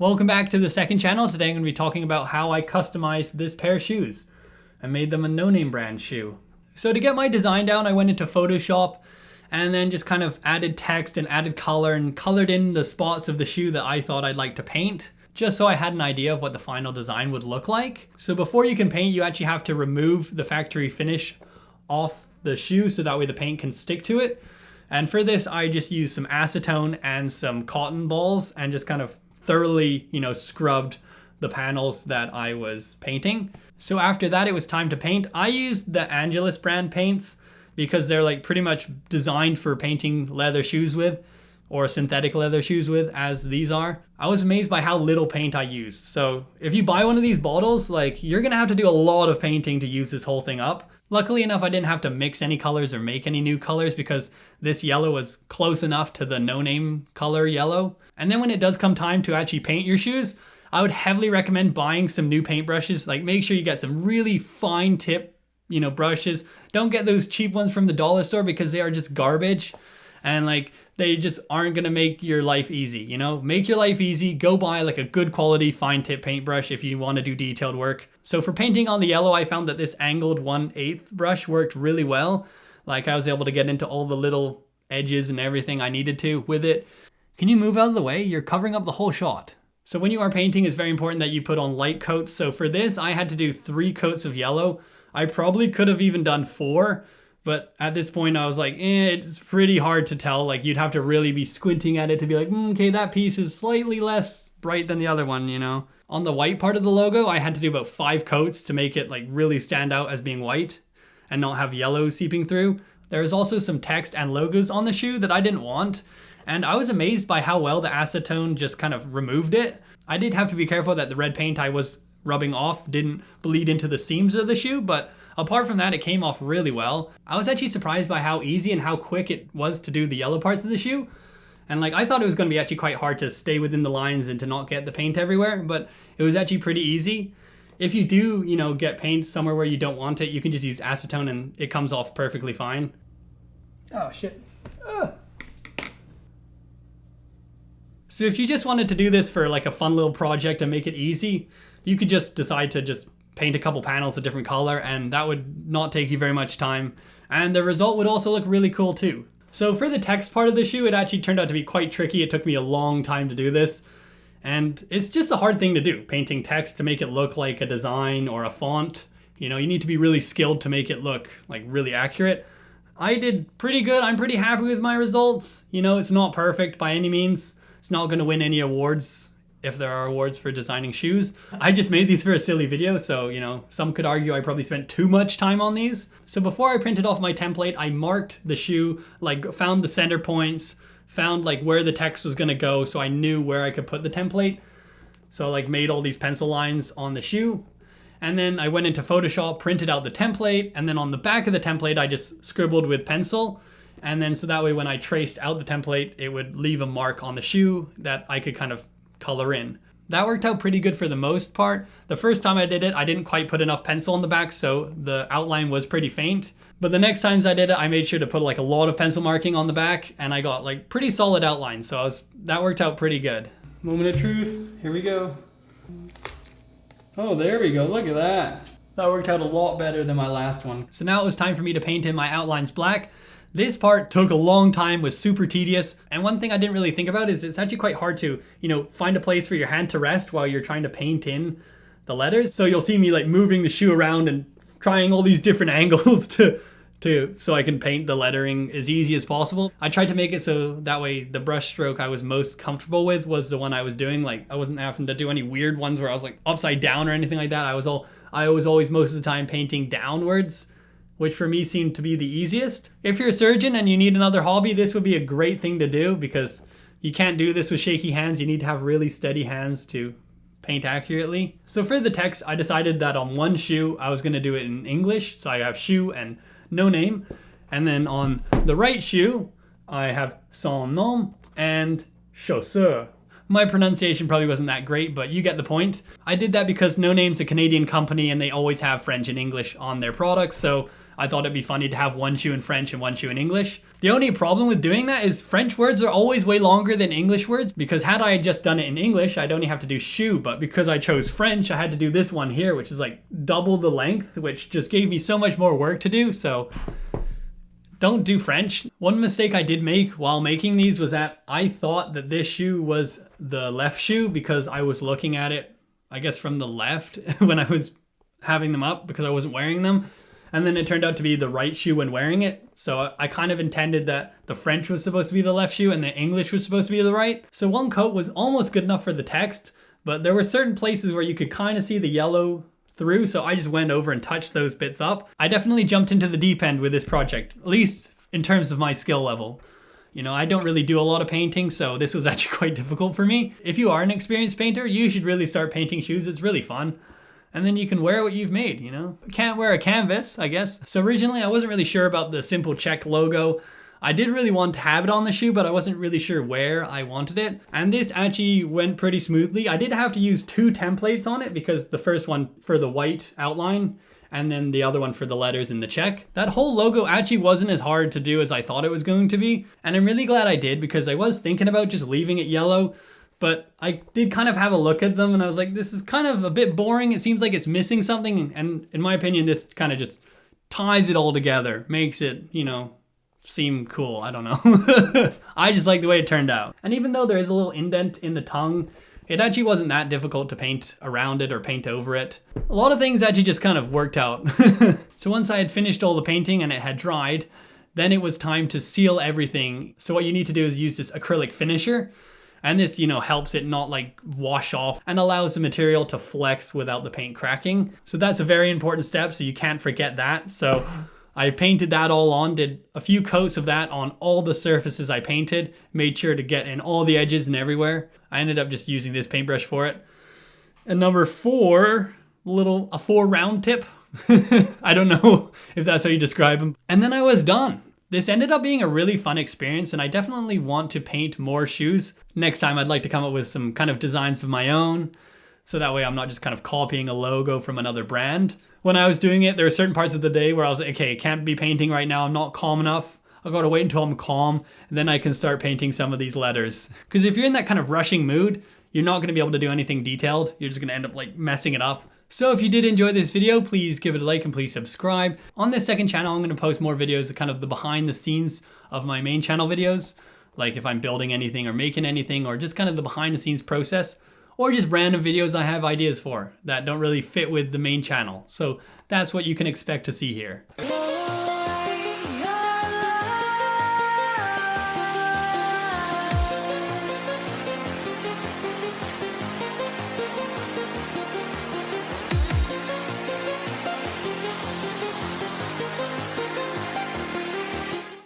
Welcome back to the second channel. Today I'm going to be talking about how I customized this pair of shoes. I made them a no-name brand shoe. So to get my design down, I went into Photoshop and then just kind of added text and added color and colored in the spots of the shoe that I thought I'd like to paint, just so I had an idea of what the final design would look like. So before you can paint, you actually have to remove the factory finish off the shoe so that way the paint can stick to it. And for this, I just used some acetone and some cotton balls and just kind of thoroughly, scrubbed the panels that I was painting. So after that, it was time to paint. I used the Angelus brand paints because they're like pretty much designed for painting leather shoes with, or synthetic leather shoes with, as these are. I was amazed by how little paint I used. So if you buy one of these bottles, you're gonna have to do a lot of painting to use this whole thing up. Luckily enough, I didn't have to mix any colors or make any new colors because this yellow was close enough to the no-name color yellow. And then when it does come time to actually paint your shoes, I would heavily recommend buying some new paintbrushes. Make sure you get some really fine tip, brushes. Don't get those cheap ones from the dollar store because they are just garbage. And they just aren't gonna make your life easy, Make your life easy, go buy a good quality fine tip paintbrush if you wanna do detailed work. So for painting on the yellow, I found that this angled 1/8 brush worked really well. I was able to get into all the little edges and everything I needed to with it. Can you move out of the way? You're covering up the whole shot. So when you are painting, it's very important that you put on light coats. So for this, I had to do 3 coats of yellow. I probably could have even done 4. But at this point, I was like, it's pretty hard to tell. You'd have to really be squinting at it to be like, okay, that piece is slightly less bright than the other one, On the white part of the logo, I had to do about 5 coats to make it really stand out as being white and not have yellow seeping through. There is also some text and logos on the shoe that I didn't want. And I was amazed by how well the acetone just kind of removed it. I did have to be careful that the red paint I was rubbing off didn't bleed into the seams of the shoe, but apart from that, it came off really well. I was actually surprised by how easy and how quick it was to do the yellow parts of the shoe. And I thought it was gonna be actually quite hard to stay within the lines and to not get the paint everywhere, but it was actually pretty easy. If you do, get paint somewhere where you don't want it, you can just use acetone and it comes off perfectly fine. Oh shit. Ugh. So if you just wanted to do this for a fun little project and make it easy, you could just decide to just paint a couple panels a different color and that would not take you very much time. And the result would also look really cool too. So for the text part of the shoe, it actually turned out to be quite tricky. It took me a long time to do this. And it's just a hard thing to do, painting text to make it look like a design or a font. You need to be really skilled to make it look really accurate. I did pretty good. I'm pretty happy with my results. It's not perfect by any means. It's not gonna win any awards if there are awards for designing shoes. I just made these for a silly video, so some could argue I probably spent too much time on these. So before I printed off my template, I marked the shoe, found the center points, found where the text was gonna go so I knew where I could put the template. So made all these pencil lines on the shoe. And then I went into Photoshop, printed out the template, and then on the back of the template, I just scribbled with pencil. And then so that way when I traced out the template, it would leave a mark on the shoe that I could kind of color in. That worked out pretty good for the most part. The first time I did it, I didn't quite put enough pencil on the back, so the outline was pretty faint. But the next times I did it, I made sure to put a lot of pencil marking on the back, and I got pretty solid outline, so that worked out pretty good. Moment of truth, here we go. Oh, there we go, look at that. That worked out a lot better than my last one. So now it was time for me to paint in my outlines black. This part took a long time, was super tedious. And one thing I didn't really think about is it's actually quite hard to, find a place for your hand to rest while you're trying to paint in the letters. So you'll see me moving the shoe around and trying all these different angles so I can paint the lettering as easy as possible. I tried to make it so that way the brush stroke I was most comfortable with was the one I was doing. I wasn't having to do any weird ones where I was upside down or anything like that. I was always most of the time painting downwards, which for me seemed to be the easiest. If you're a surgeon and you need another hobby, this would be a great thing to do because you can't do this with shaky hands. You need to have really steady hands to paint accurately. So for the text, I decided that on one shoe, I was gonna do it in English. So I have shoe and no name. And then on the right shoe, I have son nom and chaussure. My pronunciation probably wasn't that great, but you get the point. I did that because No Name's a Canadian company and they always have French and English on their products, so I thought it'd be funny to have one shoe in French and one shoe in English. The only problem with doing that is French words are always way longer than English words, because had I just done it in English, I'd only have to do shoe, but because I chose French, I had to do this one here, which is like double the length, which just gave me so much more work to do, so don't do French. One mistake I did make while making these was that I thought that this shoe was the left shoe because I was looking at it, I guess, from the left when I was having them up because I wasn't wearing them. And then it turned out to be the right shoe when wearing it. So I kind of intended that the French was supposed to be the left shoe and the English was supposed to be the right. So one coat was almost good enough for the text, but there were certain places where you could kind of see the yellow through, so I just went over and touched those bits up. I definitely jumped into the deep end with this project, at least in terms of my skill level. You know, I don't really do a lot of painting, so this was actually quite difficult for me. If you are an experienced painter, you should really start painting shoes. It's really fun. And then you can wear what you've made, you know? Can't wear a canvas, I guess. So originally I wasn't really sure about the simple check logo. I did really want to have it on the shoe, but I wasn't really sure where I wanted it. And this actually went pretty smoothly. I did have to use 2 templates on it because the first one for the white outline and then the other one for the letters in the check. That whole logo actually wasn't as hard to do as I thought it was going to be. And I'm really glad I did, because I was thinking about just leaving it yellow, but I did kind of have a look at them and I was like, this is kind of a bit boring. It seems like it's missing something. And in my opinion, this kind of just ties it all together, makes it, you know, seem cool. I don't know. I just like the way it turned out. And even though there is a little indent in the tongue, it actually wasn't that difficult to paint around it or paint over it. A lot of things actually just kind of worked out. So once I had finished all the painting and it had dried, then it was time to seal everything. So what you need to do is use this acrylic finisher. And this, you know, helps it not like wash off and allows the material to flex without the paint cracking. So that's a very important step, so you can't forget that. So I painted that all on, did a few coats of that on all the surfaces I painted, made sure to get in all the edges and everywhere. I ended up just using this paintbrush for it. And number 4, a 4 round tip. I don't know if that's how you describe them. And then I was done. This ended up being a really fun experience, and I definitely want to paint more shoes. Next time I'd like to come up with some kind of designs of my own, so that way I'm not just kind of copying a logo from another brand. When I was doing it, there were certain parts of the day where I was like, okay, I can't be painting right now. I'm not calm enough. I've got to wait until I'm calm, and then I can start painting some of these letters. Because if you're in that kind of rushing mood, you're not going to be able to do anything detailed. You're just going to end up like messing it up. So if you did enjoy this video, please give it a like and please subscribe. On this second channel, I'm going to post more videos of kind of the behind the scenes of my main channel videos. Like if I'm building anything or making anything, or just kind of the behind the scenes process, or just random videos I have ideas for that don't really fit with the main channel. So that's what you can expect to see here.